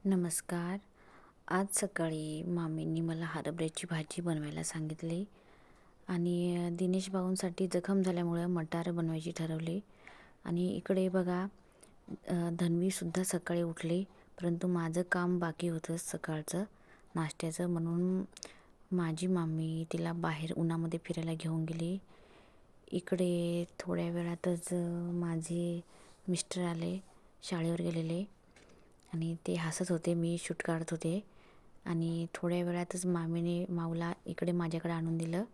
नमस्कार. आज सकाळी मामींनी मला हरभऱ्याची भाजी बनवायला सांगितली आणि दिनेश भाऊंसाठी जखम झाल्यामुळे मटार बनवायची ठरवली. आणि इकडे बघा, धन्वीसुद्धा सकाळी उठली, परंतु माझं काम बाकी होतं सकाळचं नाश्त्याचं, म्हणून माझी मामी तिला बाहेर उन्हामध्ये फिरायला घेऊन गेली. इकडे थोड्या वेळातच माझे मिस्टर आले, शाळेवर गेलेले, आणि ते हसत होते. मी शूट काढत होते आणि थोड्या वेळातच मामीने माऊला इकडे माझ्याकडे आणून दिलं.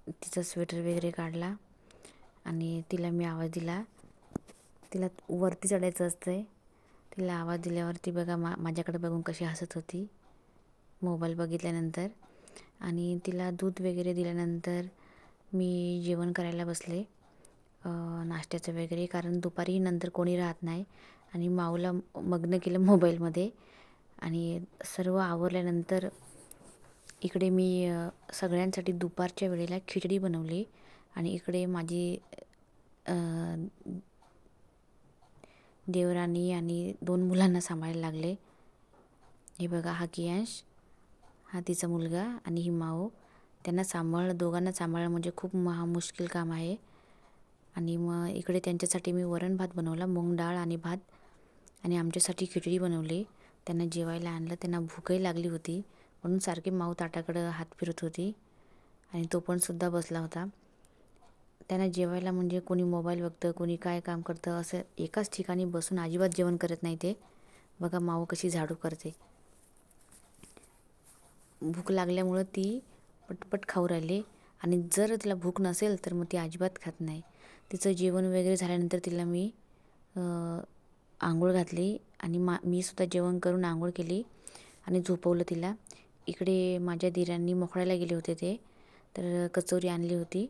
तिचा स्वेटर वगैरे काढला आणि तिला मी आवाज दिला. तिला वरती चढायचं असतंय. तिला आवाज दिल्यावर ती बघा माझ्याकडे बघून कशी हसत होती मोबाईल बघितल्यानंतर. आणि तिला दूध वगैरे दिल्यानंतर मी जेवण करायला बसले, नाश्त्याचं वगैरे, कारण दुपारी नंतर कोणी राहत नाही. आणि माऊला मग्न केलं मोबाईलमध्ये. आणि सर्व आवरल्यानंतर इकडे मी सगळ्यांसाठी दुपारच्या वेळेला खिचडी बनवली. आणि इकडे माझी देवरानी आणि 2 मुलांना सांभाळायला लागले. हे बघा, हा कियांश, हा तिचा मुलगा, आणि ही माऊ. त्यांना दोघांना सांभाळणं म्हणजे खूप मुश्किल काम आहे. आणि मग इकडे त्यांच्यासाठी मी वरण भात बनवला, मूग डाळ आणि भात, आणि आमच्यासाठी खिचडी बनवली. त्यांना जेवायला आणलं. त्यांना भूकही लागली होती, म्हणून सारखी माऊ ताटाकडं हात फिरत होती आणि तो पण सुद्धा बसला होता. त्यांना जेवायला म्हणजे कोणी मोबाईल बघतं, कोणी काय काम करतं, असं एकाच ठिकाणी बसून अजिबात जेवण करत नाही ते. बघा माऊ कशी झाडू करते. भूक लागल्यामुळं ती पटपट खाऊ राहिली. आणि जर तिला भूक नसेल तर मग ती अजिबात खात नाही. तिचं जेवण वगैरे झाल्यानंतर तिला मी आंघोळ घातली आणि मी सुद्धा जेवण करून आंघोळ केली आणि झोपवलं तिला. इकडे माझ्या दिरांनी मोकळायला गेले होते, ते तर कचोरी आणली होती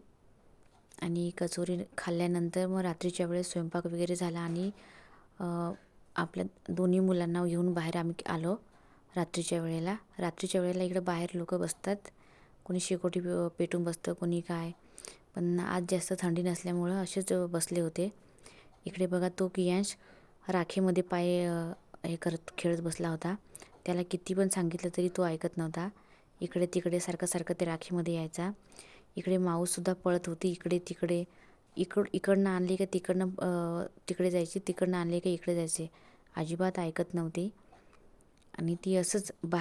आणि कचोरी खाल्ल्यानंतर मग रात्रीच्या वेळेस स्वयंपाक वगैरे झाला आणि आपल्या दोन्ही मुलांना घेऊन बाहेर आम्ही आलो. रात्रीच्या वेळेला इकडे बाहेर लोक बसतात, कोणी शेकोटी पेटून बसतं, कोणी काय. पण आज जास्त थंडी नसल्यामुळं असेच बसले होते. इकडे बघा, तो कियांश राखेमध्ये पाय हे करत खेळत बसला होता. त्याला किती पण सांगितलं तरी तो ऐकत नव्हता. इकडे तिकडे सारखं ते राखेमध्ये यायचा. इकडे माऊसुद्धा पळत होती, इकडे तिकडे. इकडनं आणली का तिकडनं तिकडे जायची, तिकडनं आणली का इकडे जायचे. अजिबात ऐकत नव्हती. आणि ती असंच बाहेर